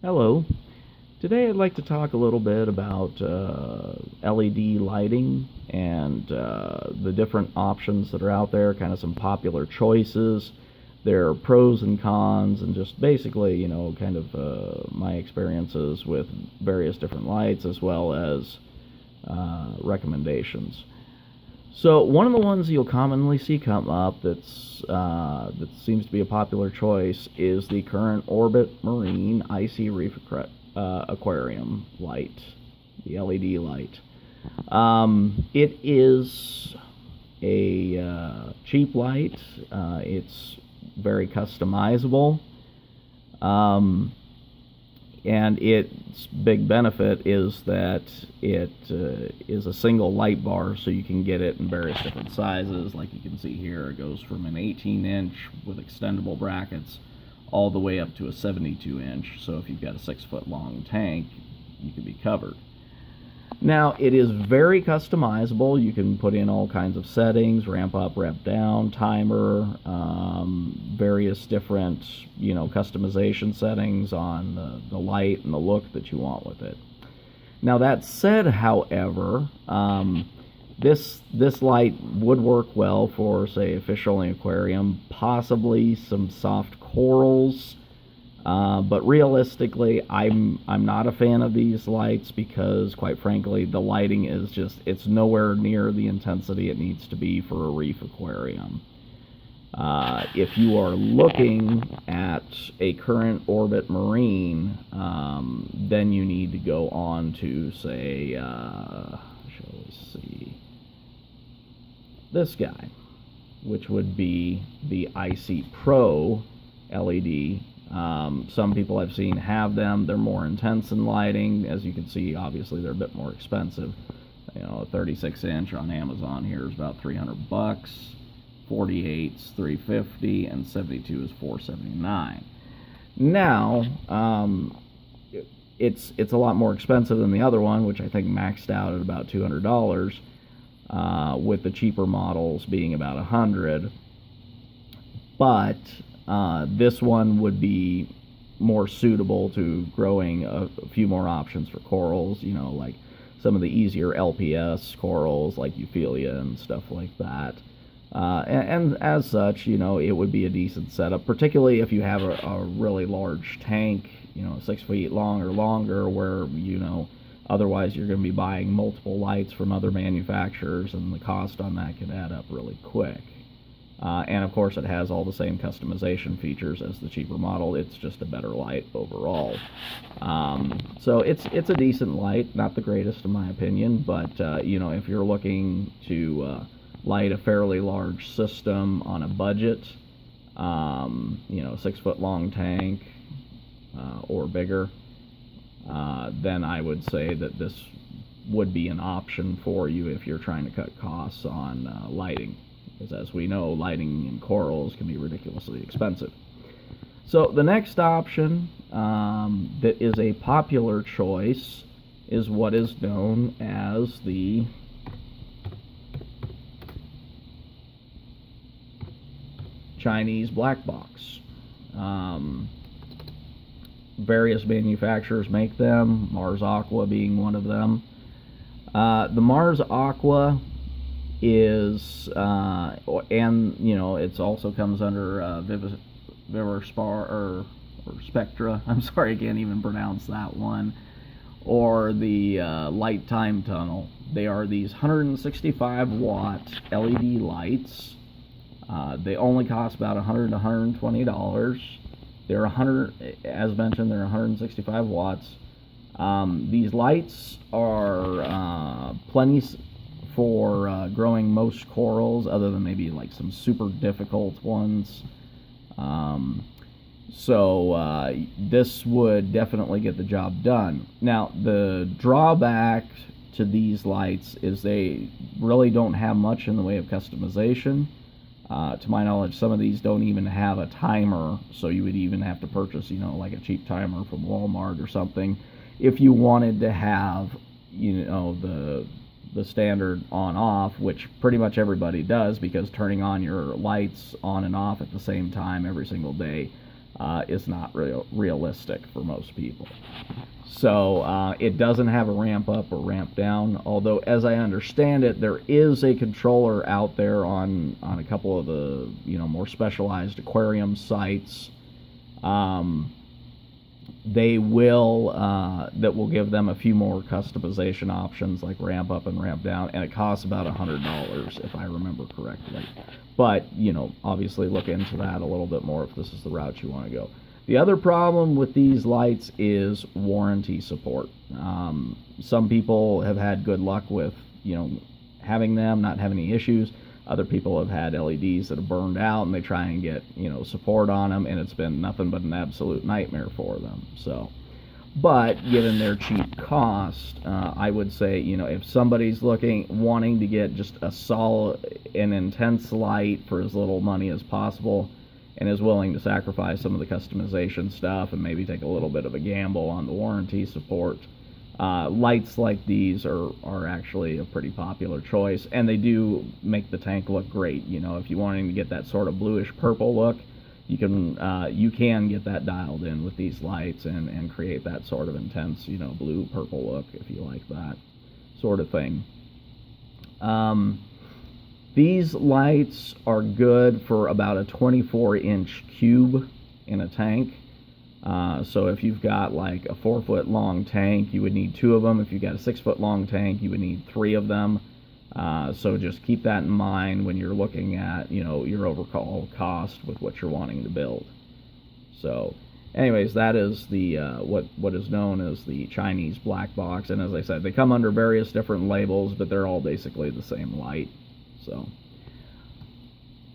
Hello. Today I'd like to talk a little bit about LED lighting and the different options that are out there, kind of some popular choices, their pros and cons, and just basically, kind of my experiences with various different lights as well as recommendations. So one of the ones you'll commonly see come up that seems to be a popular choice is the current Orbit Marine Icy Reef Aquarium light, the LED light. It is a cheap light. It's very customizable. And its big benefit is that it is a single light bar, so you can get it in various different sizes. Like you can see here, it goes from an 18-inch with extendable brackets all the way up to a 72-inch. So if you've got a 6-foot long tank, you can be covered. Now, it is very customizable. You can put in all kinds of settings, ramp up, ramp down, timer, various different, customization settings on the light and the look that you want with it. Now, that said, however, this light would work well for, say, a fish-only aquarium, possibly some soft corals. But realistically, I'm not a fan of these lights because, quite frankly, the lighting is it's nowhere near the intensity it needs to be for a reef aquarium. If you are looking at a current Orbit Marine, then you need to go on to, say, shall we see, this guy, which would be the Icy Pro LED. Some people I've seen have them. They're more intense in lighting. As you can see, obviously they're a bit more expensive. A 36-inch on Amazon here is about $300. 48's $350, and 72 is $479. Now, it's a lot more expensive than the other one, which I think maxed out at about $200, with the cheaper models being about $100. But this one would be more suitable to growing a few more options for corals, like some of the easier LPS corals like Euphyllia and stuff like that. And as such, it would be a decent setup, particularly if you have a really large tank, 6 feet long or longer, where, otherwise you're going to be buying multiple lights from other manufacturers, and the cost on that can add up really quick. And of course, it has all the same customization features as the cheaper model. It's just a better light overall. So it's a decent light, not the greatest in my opinion, but if you're looking to light a fairly large system on a budget, 6-foot long tank or bigger, then I would say that this would be an option for you if you're trying to cut costs on lighting. Because as we know, lighting in corals can be ridiculously expensive. So the next option that is a popular choice is what is known as the Chinese black box. Various manufacturers make them, Mars Aqua being one of them. The Mars Aqua is it also comes under Viverspar or Spectra. I'm sorry, I can't even pronounce that one. Or the Light Time Tunnel. They are these 165 watt LED lights. They only cost about $100 to $120. They're as mentioned, they're 165 watts. These lights are plenty for growing most corals, other than maybe like some super difficult ones. So this would definitely get the job done. Now, the drawback to these lights is they really don't have much in the way of customization. To my knowledge, some of these don't even have a timer, so you would even have to purchase, like a cheap timer from Walmart or something, if you wanted to have, the standard on-off, which pretty much everybody does, because turning on your lights on and off at the same time every single day is not realistic for most people. So it doesn't have a ramp up or ramp down, although as I understand it, there is a controller out there on a couple of the more specialized aquarium sites. They will that will give them a few more customization options like ramp up and ramp down, and it costs about $100 if I remember correctly. But obviously look into that a little bit more if this is the route you want to go. The other problem with these lights is warranty support. Some people have had good luck with having them, not having any issues. Other people have had LEDs that have burned out, and they try and get support on them, and it's been nothing but an absolute nightmare for them. So, but given their cheap cost, I would say if somebody's wanting to get just a solid and intense light for as little money as possible, and is willing to sacrifice some of the customization stuff and maybe take a little bit of a gamble on the warranty support, lights like these are actually a pretty popular choice, and they do make the tank look great. If you're wanting to get that sort of bluish purple look, you can get that dialed in with these lights and create that sort of intense blue purple look if you like that sort of thing. These lights are good for about a 24-inch cube in a tank. So if you've got like a 4-foot long tank, you would need 2 of them. If you've got a 6-foot long tank, you would need 3 of them. So just keep that in mind when you're looking at your overall cost with what you're wanting to build. So anyways, that is the what is known as the Chinese black box, and as I said, they come under various different labels, but they're all basically the same light. So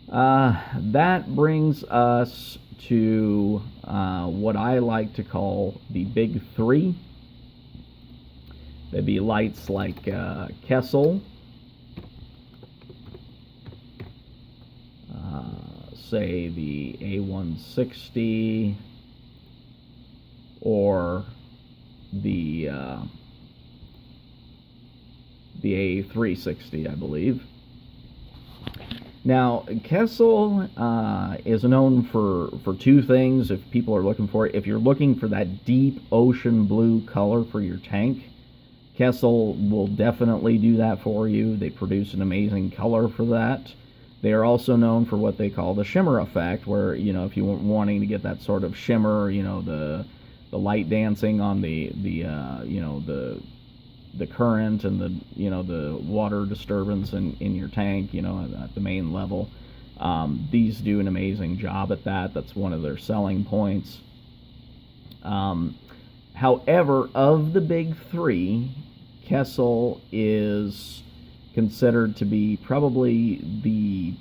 that brings us to what I like to call the big 3. They'd be lights like Kessel, say the A160, or the A360, I believe. Now, Kessel is known for 2 things if people are looking for it. If you're looking for that deep ocean blue color for your tank, Kessel will definitely do that for you. They produce an amazing color for that. They are also known for what they call the shimmer effect, where, if you're wanting to get that sort of shimmer, the light dancing on the current and the water disturbance in your tank, at the main level. These do an amazing job at that. That's one of their selling points. However, of the big 3, Kessel is considered to be probably the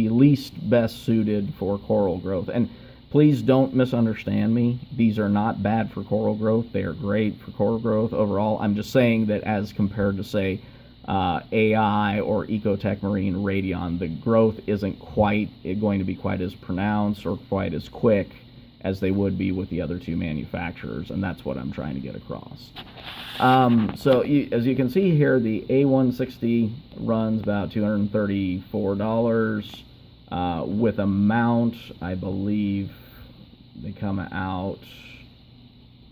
least best suited for coral growth. And please don't misunderstand me. These are not bad for coral growth. They are great for coral growth overall. I'm just saying that as compared to, say, AI or Ecotech Marine Radion, the growth isn't quite going to be quite as pronounced or quite as quick as they would be with the other 2 manufacturers, and that's what I'm trying to get across. So as you can see here, the A160 runs about $234. With a mount, I believe they come out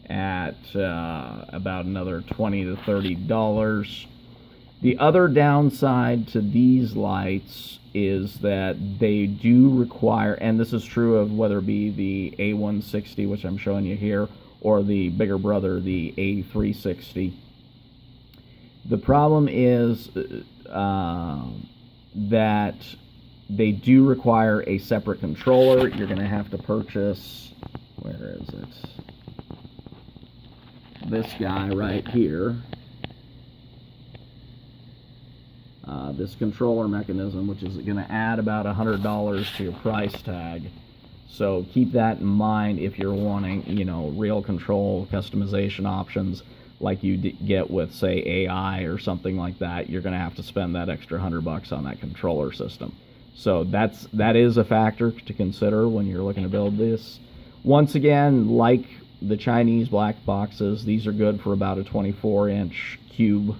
at about another $20 to $30. The other downside to these lights is that they do require, and this is true of whether it be the A160, which I'm showing you here, or the bigger brother, the A360. The problem is that they do require a separate controller. You're going to have to purchase, where is it? This guy right here. This controller mechanism, which is going to add about $100 to your price tag. So keep that in mind if you're wanting, real control customization options like you get with, say, AI or something like that. You're going to have to spend that extra $100 on that controller system. So that is a factor to consider when you're looking to build this. Once again, like the Chinese black boxes, these are good for about a 24-inch cube.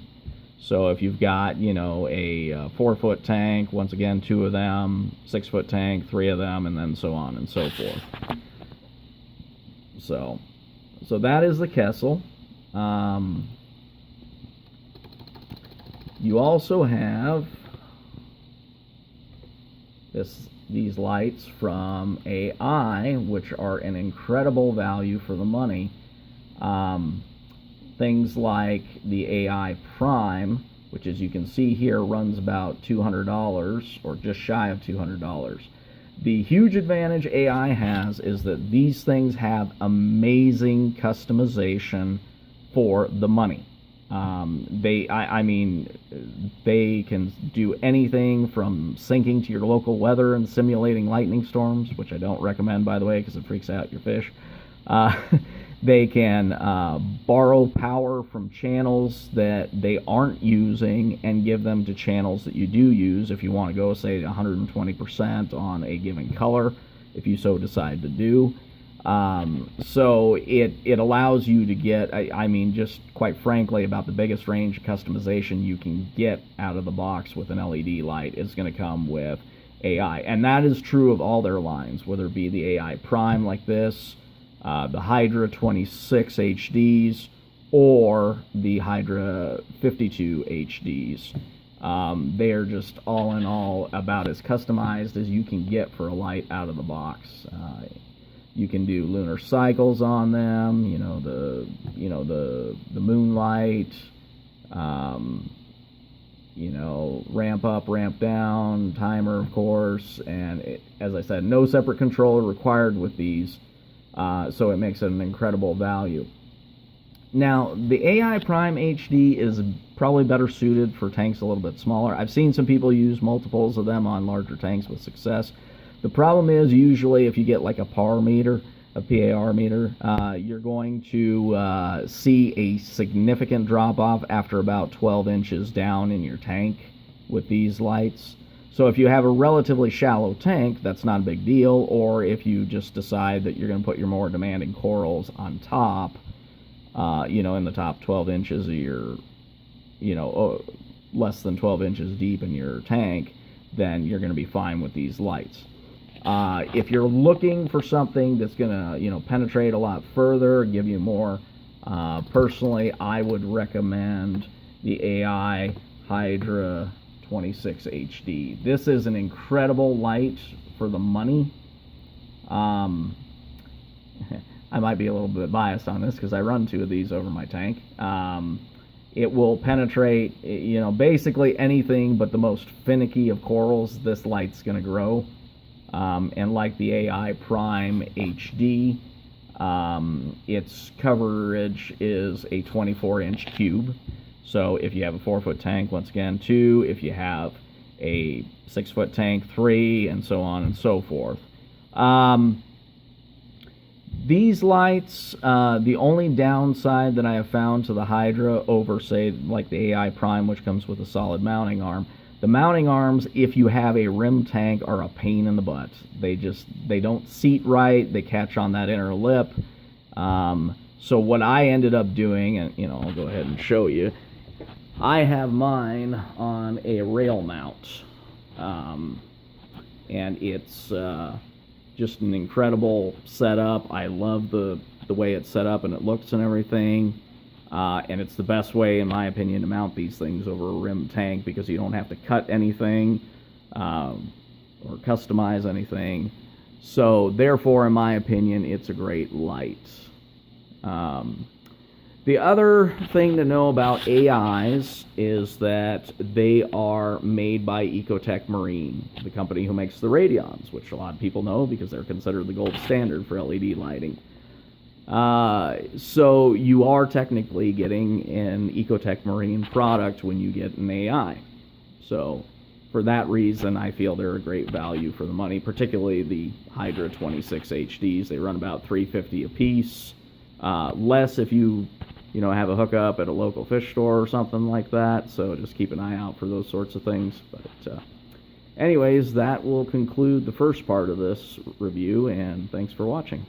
So if you've got, you know, a 4-foot tank, once again, 2 of them, 6-foot tank, 3 of them, and then so on and so forth. So that is the Kessel. You also have these lights from AI, which are an incredible value for the money. Things like the AI Prime, which, as you can see here, runs about $200 or just shy of $200. The huge advantage AI has is that these things have amazing customization for the money. I mean, they can do anything from syncing to your local weather and simulating lightning storms, which I don't recommend, by the way, because it freaks out your fish. They can borrow power from channels that they aren't using and give them to channels that you do use if you want to go, say, 120% on a given color, if you so decide to do. So it allows you to get, I mean, just quite frankly, about the biggest range of customization you can get out of the box with an LED light is going to come with AI. And that is true of all their lines, whether it be the AI Prime like this, the Hydra 26 HDs, or the Hydra 52 HDs. They are just all in all about as customized as you can get for a light out of the box. You can do lunar cycles on them, the moonlight, ramp up, ramp down, timer, of course, and as I said, no separate controller required with these, so it makes it an incredible value. Now, the AI Prime HD is probably better suited for tanks a little bit smaller. I've seen some people use multiples of them on larger tanks with success. The problem is, usually if you get like a PAR meter, a PAR meter, you're going to see a significant drop-off after about 12 inches down in your tank with these lights. So if you have a relatively shallow tank, that's not a big deal, or if you just decide that you're going to put your more demanding corals on top, in the top 12 inches of your, less than 12 inches deep in your tank, then you're going to be fine with these lights. If you're looking for something that's going to, penetrate a lot further, give you more, personally, I would recommend the AI Hydra 26 HD. This is an incredible light for the money. I might be a little bit biased on this because I run 2 of these over my tank. It will penetrate, basically anything but the most finicky of corals. This light's going to grow. And like the AI Prime HD, its coverage is a 24-inch cube. So if you have a 4-foot tank, once again, 2. If you have a 6-foot tank, 3, and so on and so forth. These lights, the only downside that I have found to the Hydra over, say, like the AI Prime, which comes with a solid mounting arm, the mounting arms, if you have a rim tank, are a pain in the butt. They don't seat right. They catch on that inner lip. So what I ended up doing, and I'll go ahead and show you, I have mine on a rail mount, and it's just an incredible setup. I love the way it's set up and it looks and everything. And it's the best way, in my opinion, to mount these things over a rim tank because you don't have to cut anything or customize anything. So, therefore, in my opinion, it's a great light. The other thing to know about AIs is that they are made by Ecotech Marine, the company who makes the Radions, which a lot of people know because they're considered the gold standard for LED lighting. So you are technically getting an Ecotech Marine product when you get an AI. So for that reason, I feel they're a great value for the money, particularly the Hydra 26 HDs. They run about $350 a piece. Less if you have a hookup at a local fish store or something like that. So just keep an eye out for those sorts of things. But anyways, that will conclude the first part of this review, and thanks for watching.